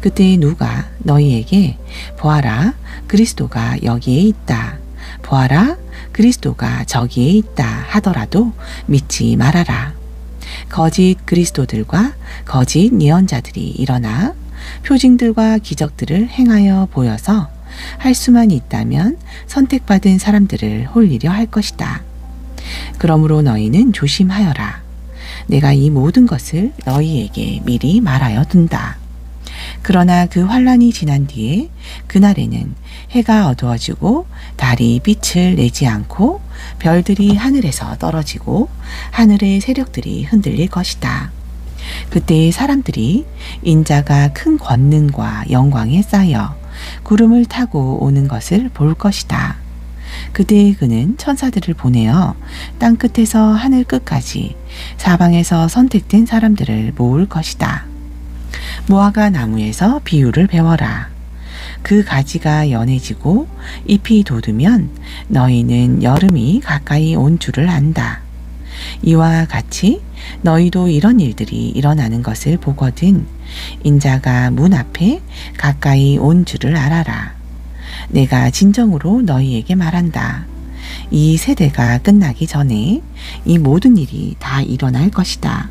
그때 누가 너희에게 보아라 그리스도가 여기에 있다. 보아라 그리스도가 저기에 있다 하더라도 믿지 말아라. 거짓 그리스도들과 거짓 예언자들이 일어나 표징들과 기적들을 행하여 보여서 할 수만 있다면 선택받은 사람들을 홀리려 할 것이다. 그러므로 너희는 조심하여라. 내가 이 모든 것을 너희에게 미리 말하여 둔다. 그러나 그 환란이 지난 뒤에 그날에는 해가 어두워지고 달이 빛을 내지 않고 별들이 하늘에서 떨어지고 하늘의 세력들이 흔들릴 것이다. 그때 사람들이 인자가 큰 권능과 영광에 쌓여 구름을 타고 오는 것을 볼 것이다. 그때 그는 천사들을 보내어 땅끝에서 하늘 끝까지 사방에서 선택된 사람들을 모을 것이다. 무화과 나무에서 비유를 배워라. 그 가지가 연해지고 잎이 돋으면 너희는 여름이 가까이 온 줄을 안다. 이와 같이 너희도 이런 일들이 일어나는 것을 보거든 인자가 문 앞에 가까이 온 줄을 알아라. 내가 진정으로 너희에게 말한다. 이 세대가 끝나기 전에 이 모든 일이 다 일어날 것이다.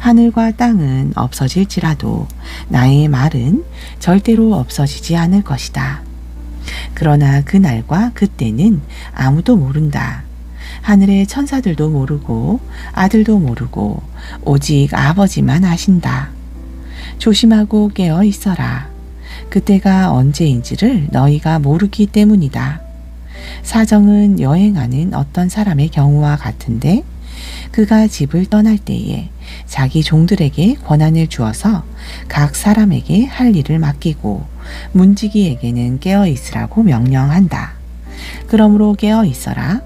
하늘과 땅은 없어질지라도 나의 말은 절대로 없어지지 않을 것이다. 그러나 그날과 그때는 아무도 모른다. 하늘의 천사들도 모르고 아들도 모르고 오직 아버지만 아신다. 조심하고 깨어 있어라. 그때가 언제인지를 너희가 모르기 때문이다. 사정은 여행하는 어떤 사람의 경우와 같은데 그가 집을 떠날 때에 자기 종들에게 권한을 주어서 각 사람에게 할 일을 맡기고 문지기에게는 깨어 있으라고 명령한다. 그러므로 깨어 있어라.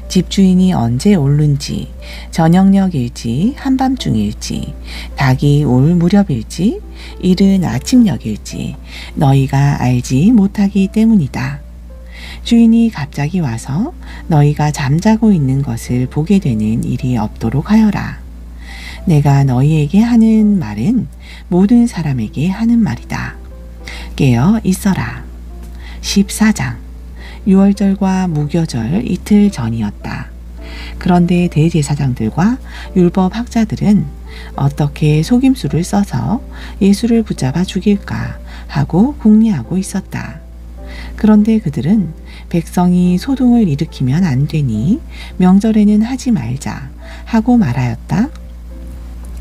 집주인이 언제 오른지, 저녁녘일지 한밤중일지, 닭이 올 무렵일지, 이른 아침녘일지 너희가 알지 못하기 때문이다. 주인이 갑자기 와서 너희가 잠자고 있는 것을 보게 되는 일이 없도록 하여라. 내가 너희에게 하는 말은 모든 사람에게 하는 말이다. 깨어 있어라. 14장. 유월절과 무교절 이틀 전이었다. 그런데 대제사장들과 율법학자들은 어떻게 속임수를 써서 예수를 붙잡아 죽일까 하고 궁리하고 있었다. 그런데 그들은 백성이 소동을 일으키면 안 되니 명절에는 하지 말자 하고 말하였다.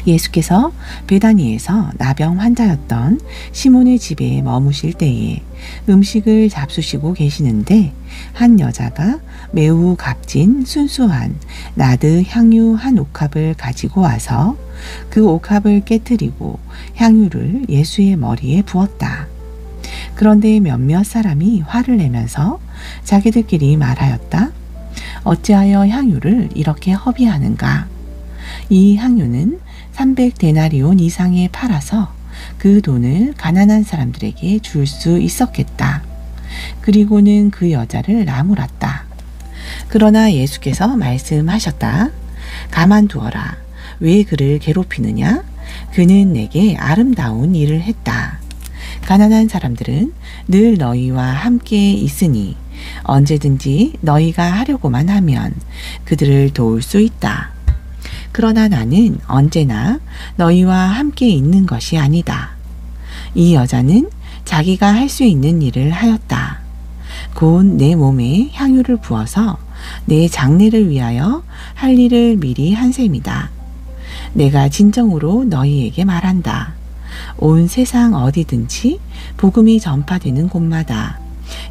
예수께서 베다니에서 나병 환자였던 시몬의 집에 머무실 때에 음식을 잡수시고 계시는데 한 여자가 매우 값진 순수한 나드 향유 한 옥합을 가지고 와서 그 옥합을 깨뜨리고 향유를 예수의 머리에 부었다. 그런데 몇몇 사람이 화를 내면서 자기들끼리 말하였다. 어찌하여 향유를 이렇게 허비하는가? 이 향유는 300데나리온 이상에 팔아서 그 돈을 가난한 사람들에게 줄 수 있었겠다. 그리고는 그 여자를 나무랐다. 그러나 예수께서 말씀하셨다. 가만두어라. 왜 그를 괴롭히느냐? 그는 내게 아름다운 일을 했다. 가난한 사람들은 늘 너희와 함께 있으니 언제든지 너희가 하려고만 하면 그들을 도울 수 있다. 그러나 나는 언제나 너희와 함께 있는 것이 아니다. 이 여자는 자기가 할 수 있는 일을 하였다. 곧 내 몸에 향유를 부어서 내 장례를 위하여 할 일을 미리 한 셈이다. 내가 진정으로 너희에게 말한다. 온 세상 어디든지 복음이 전파되는 곳마다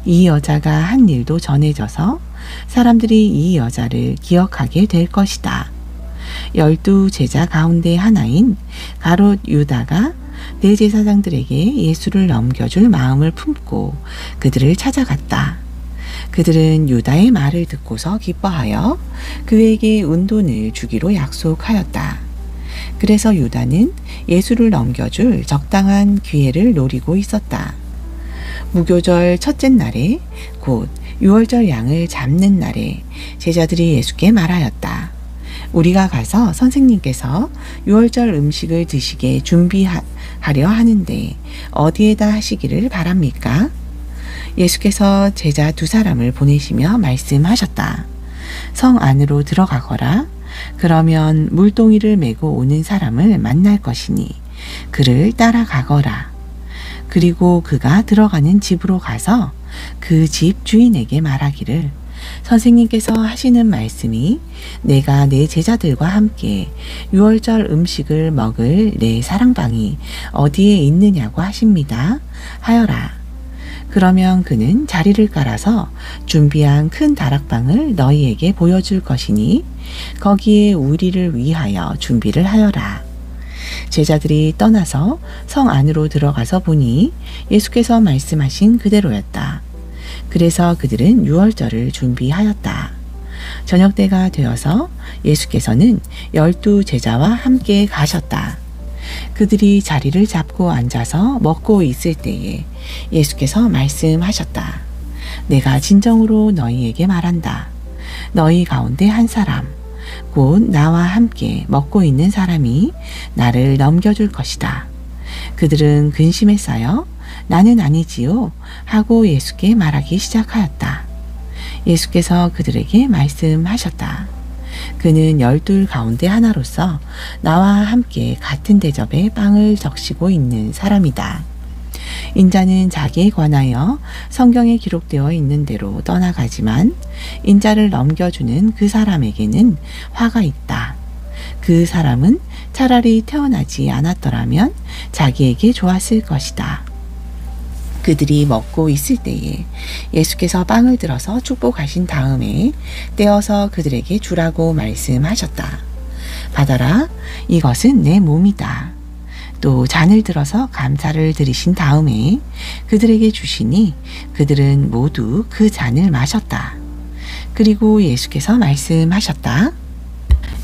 이 여자가 한 일도 전해져서 사람들이 이 여자를 기억하게 될 것이다. 12 제자 가운데 하나인 가롯 유다가 대제사장들에게 예수를 넘겨줄 마음을 품고 그들을 찾아갔다. 그들은 유다의 말을 듣고서 기뻐하여 그에게 은돈을 주기로 약속하였다. 그래서 유다는 예수를 넘겨줄 적당한 기회를 노리고 있었다. 무교절 첫째 날에 곧 유월절 양을 잡는 날에 제자들이 예수께 말하였다. 우리가 가서 선생님께서 유월절 음식을 드시게 준비하려 하는데 어디에다 하시기를 바랍니까? 예수께서 제자 2사람을 보내시며 말씀하셨다. 성 안으로 들어가거라. 그러면 물동이를 메고 오는 사람을 만날 것이니 그를 따라가거라. 그리고 그가 들어가는 집으로 가서 그 집 주인에게 말하기를 선생님께서 하시는 말씀이 내가 내 제자들과 함께 유월절 음식을 먹을 내 사랑방이 어디에 있느냐고 하십니다. 하여라. 그러면 그는 자리를 깔아서 준비한 큰 다락방을 너희에게 보여줄 것이니 거기에 우리를 위하여 준비를 하여라. 제자들이 떠나서 성 안으로 들어가서 보니 예수께서 말씀하신 그대로였다. 그래서 그들은 유월절을 준비하였다. 저녁 때가 되어서 예수께서는 12 제자와 함께 가셨다. 그들이 자리를 잡고 앉아서 먹고 있을 때에 예수께서 말씀하셨다. 내가 진정으로 너희에게 말한다. 너희 가운데 한 사람, 곧 나와 함께 먹고 있는 사람이 나를 넘겨줄 것이다. 그들은 근심에 쌓여 나는 아니지요 하고 예수께 말하기 시작하였다. 예수께서 그들에게 말씀하셨다. 그는 12 가운데 하나로서 나와 함께 같은 대접에 빵을 적시고 있는 사람이다. 인자는 자기에 관하여 성경에 기록되어 있는 대로 떠나가지만 인자를 넘겨주는 그 사람에게는 화가 있다. 그 사람은 차라리 태어나지 않았더라면 자기에게 좋았을 것이다. 그들이 먹고 있을 때에 예수께서 빵을 들어서 축복하신 다음에 떼어서 그들에게 주라고 말씀하셨다. 받아라, 이것은 내 몸이다. 또 잔을 들어서 감사를 드리신 다음에 그들에게 주시니 그들은 모두 그 잔을 마셨다. 그리고 예수께서 말씀하셨다.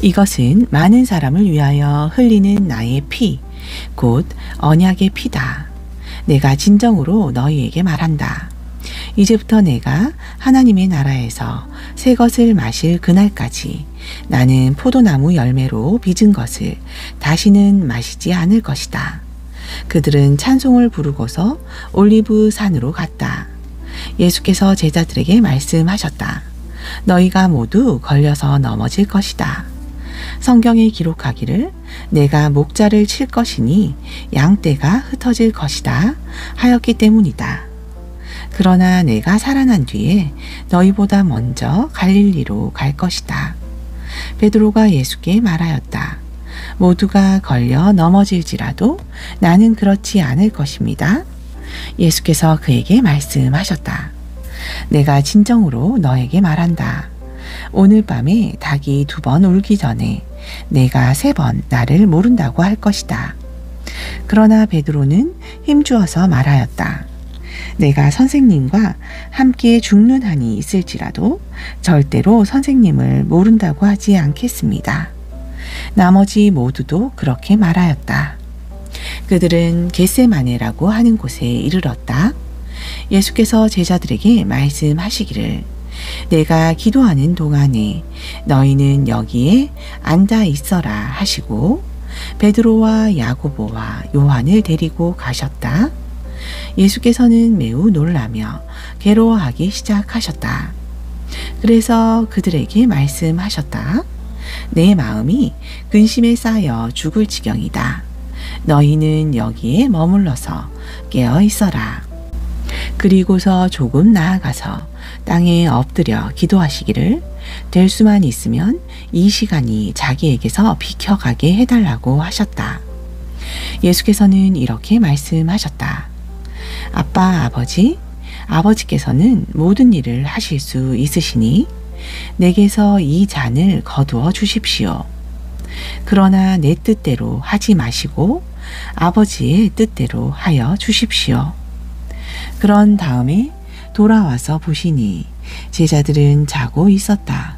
이것은 많은 사람을 위하여 흘리는 나의 피, 곧 언약의 피다. 내가 진정으로 너희에게 말한다. 이제부터 내가 하나님의 나라에서 새 것을 마실 그날까지 나는 포도나무 열매로 빚은 것을 다시는 마시지 않을 것이다. 그들은 찬송을 부르고서 올리브 산으로 갔다. 예수께서 제자들에게 말씀하셨다. 너희가 모두 걸려서 넘어질 것이다. 성경에 기록하기를 내가 목자를 칠 것이니 양떼가 흩어질 것이다 하였기 때문이다. 그러나 내가 살아난 뒤에 너희보다 먼저 갈릴리로 갈 것이다. 베드로가 예수께 말하였다. 모두가 걸려 넘어질지라도 나는 그렇지 않을 것입니다. 예수께서 그에게 말씀하셨다. 내가 진정으로 너에게 말한다. 오늘 밤에 닭이 2번 울기 전에 내가 3번 나를 모른다고 할 것이다. 그러나 베드로는 힘주어서 말하였다. 내가 선생님과 함께 죽는 한이 있을지라도 절대로 선생님을 모른다고 하지 않겠습니다. 나머지 모두도 그렇게 말하였다. 그들은 겟세마네라고 하는 곳에 이르렀다. 예수께서 제자들에게 말씀하시기를 내가 기도하는 동안에 너희는 여기에 앉아 있어라 하시고 베드로와 야고보와 요한을 데리고 가셨다. 예수께서는 매우 놀라며 괴로워하기 시작하셨다. 그래서 그들에게 말씀하셨다. 내 마음이 근심에 쌓여 죽을 지경이다. 너희는 여기에 머물러서 깨어 있어라. 그리고서 조금 나아가서 땅에 엎드려 기도하시기를 될 수만 있으면 이 시간이 자기에게서 비켜가게 해달라고 하셨다. 예수께서는 이렇게 말씀하셨다. 아빠, 아버지께서는 모든 일을 하실 수 있으시니 내게서 이 잔을 거두어 주십시오. 그러나 내 뜻대로 하지 마시고 아버지의 뜻대로 하여 주십시오. 그런 다음에 돌아와서 보시니 제자들은 자고 있었다.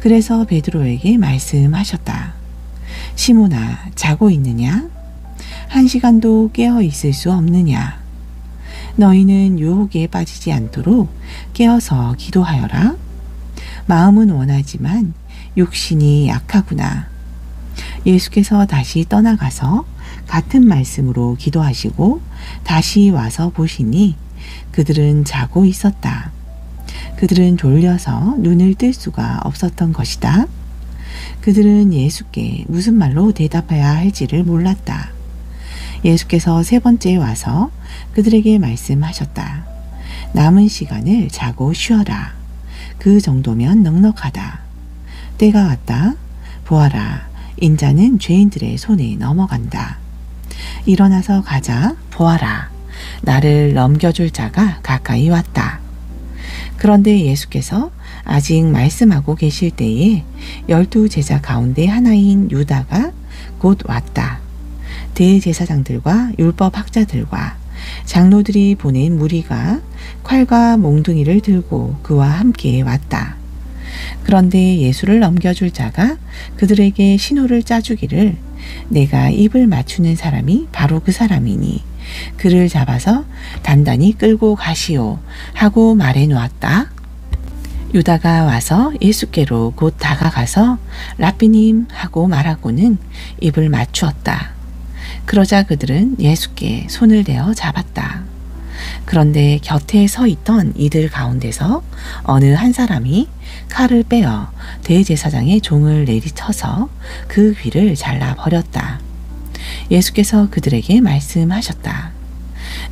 그래서 베드로에게 말씀하셨다. 시몬아, 자고 있느냐? 1시간도 깨어 있을 수 없느냐? 너희는 유혹에 빠지지 않도록 깨어서 기도하여라. 마음은 원하지만 육신이 약하구나. 예수께서 다시 떠나가서 같은 말씀으로 기도하시고 다시 와서 보시니 그들은 자고 있었다. 그들은 졸려서 눈을 뜰 수가 없었던 것이다. 그들은 예수께 무슨 말로 대답해야 할지를 몰랐다. 예수께서 3번째 와서 그들에게 말씀하셨다. 남은 시간을 자고 쉬어라. 그 정도면 넉넉하다. 때가 왔다. 보아라. 인자는 죄인들의 손에 넘어간다. 일어나서 가자. 보아라. 나를 넘겨줄 자가 가까이 왔다. 그런데 예수께서 아직 말씀하고 계실 때에 12 제자 가운데 하나인 유다가 곧 왔다. 대제사장들과 율법학자들과 장로들이 보낸 무리가 칼과 몽둥이를 들고 그와 함께 왔다. 그런데 예수를 넘겨줄 자가 그들에게 신호를 짜주기를 내가 입을 맞추는 사람이 바로 그 사람이니 그를 잡아서 단단히 끌고 가시오 하고 말해 놓았다. 유다가 와서 예수께로 곧 다가가서 랍비님 하고 말하고는 입을 맞추었다. 그러자 그들은 예수께 손을 대어 잡았다. 그런데 곁에 서 있던 이들 가운데서 어느 한 사람이 칼을 빼어 대제사장의 종을 내리쳐서 그 귀를 잘라버렸다. 예수께서 그들에게 말씀하셨다.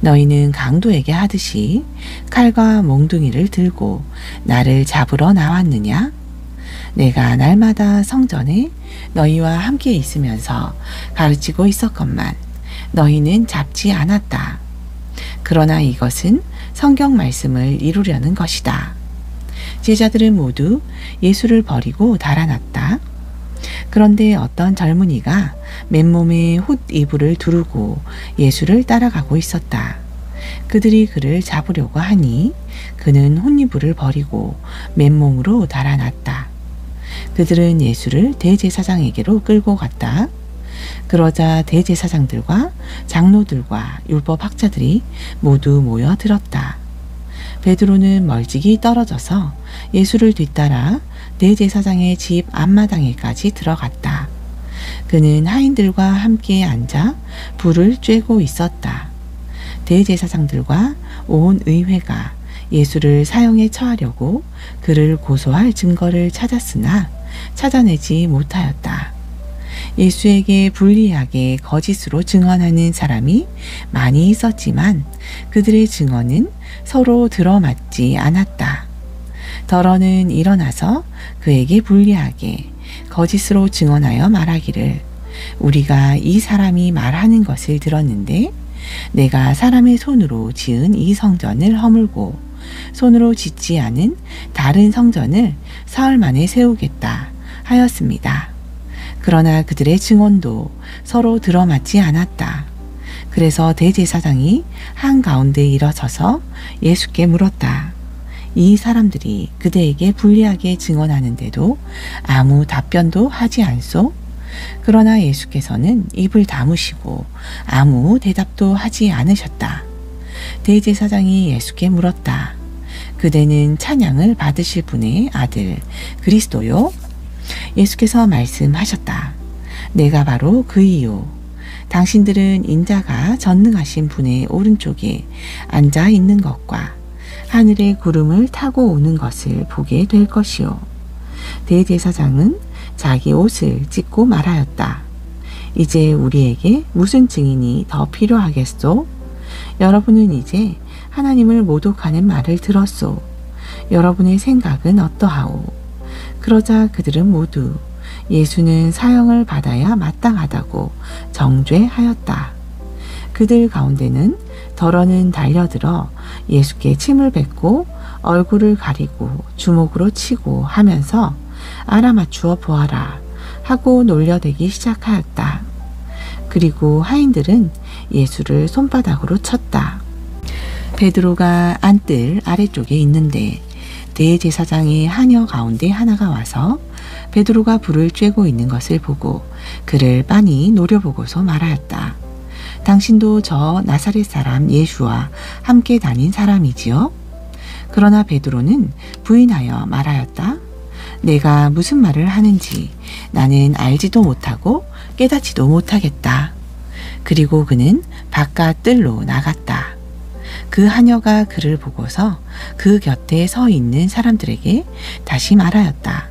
너희는 강도에게 하듯이 칼과 몽둥이를 들고 나를 잡으러 나왔느냐? 내가 날마다 성전에 너희와 함께 있으면서 가르치고 있었건만 너희는 잡지 않았다. 그러나 이것은 성경 말씀을 이루려는 것이다. 제자들은 모두 예수를 버리고 달아났다. 그런데 어떤 젊은이가 맨몸에 홑 이불을 두르고 예수를 따라가고 있었다. 그들이 그를 잡으려고 하니 그는 홑이불을 버리고 맨몸으로 달아났다. 그들은 예수를 대제사장에게로 끌고 갔다. 그러자 대제사장들과 장로들과 율법학자들이 모두 모여들었다. 베드로는 멀찍이 떨어져서 예수를 뒤따라 대제사장의 집 앞마당에까지 들어갔다. 그는 하인들과 함께 앉아 불을 쬐고 있었다. 대제사장들과 온 의회가 예수를 사형에 처하려고 그를 고소할 증거를 찾았으나 찾아내지 못하였다. 예수에게 불리하게 거짓으로 증언하는 사람이 많이 있었지만 그들의 증언은 서로 들어맞지 않았다. 더러는 일어나서 그에게 불리하게 거짓으로 증언하여 말하기를 우리가 이 사람이 말하는 것을 들었는데 내가 사람의 손으로 지은 이 성전을 허물고 손으로 짓지 않은 다른 성전을 사흘 만에 세우겠다 하였습니다. 그러나 그들의 증언도 서로 들어맞지 않았다. 그래서 대제사장이 한가운데 일어서서 예수께 물었다. 이 사람들이 그대에게 불리하게 증언하는데도 아무 답변도 하지 않소? 그러나 예수께서는 입을 다무시고 아무 대답도 하지 않으셨다. 대제사장이 예수께 물었다. 그대는 찬양을 받으실 분의 아들 그리스도요? 예수께서 말씀하셨다. 내가 바로 그이요. 당신들은 인자가 전능하신 분의 오른쪽에 앉아 있는 것과 하늘의 구름을 타고 오는 것을 보게 될 것이요. 대제사장은 자기 옷을 찢고 말하였다. 이제 우리에게 무슨 증인이 더 필요하겠소? 여러분은 이제 하나님을 모독하는 말을 들었소. 여러분의 생각은 어떠하오? 그러자 그들은 모두 예수는 사형을 받아야 마땅하다고 정죄하였다. 그들 가운데는 더러는 달려들어 예수께 침을 뱉고 얼굴을 가리고 주먹으로 치고 하면서 알아맞추어 보아라 하고 놀려대기 시작하였다. 그리고 하인들은 예수를 손바닥으로 쳤다. 베드로가 안뜰 아래쪽에 있는데 대제사장의 하녀 가운데 하나가 와서 베드로가 불을 쬐고 있는 것을 보고 그를 빤히 노려보고서 말하였다. 당신도 저 나사렛 사람 예수와 함께 다닌 사람이지요? 그러나 베드로는 부인하여 말하였다. 내가 무슨 말을 하는지 나는 알지도 못하고 깨닫지도 못하겠다. 그리고 그는 바깥 뜰로 나갔다. 그 하녀가 그를 보고서 그 곁에 서 있는 사람들에게 다시 말하였다.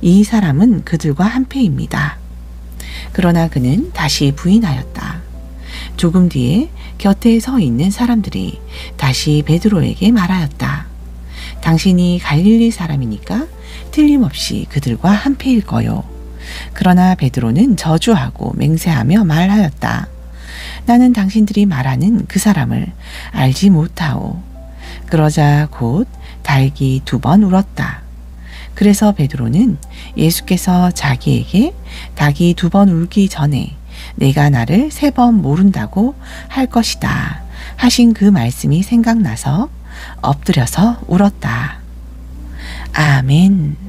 이 사람은 그들과 한패입니다. 그러나 그는 다시 부인하였다. 조금 뒤에 곁에 서 있는 사람들이 다시 베드로에게 말하였다. 당신이 갈릴리 사람이니까 틀림없이 그들과 한패일 거요. 그러나 베드로는 저주하고 맹세하며 말하였다. 나는 당신들이 말하는 그 사람을 알지 못하오. 그러자 곧 닭이 2번 울었다. 그래서 베드로는 예수께서 자기에게 닭이 2번 울기 전에 내가 나를 3번 모른다고 할 것이다 하신 그 말씀이 생각나서 엎드려서 울었다. 아멘.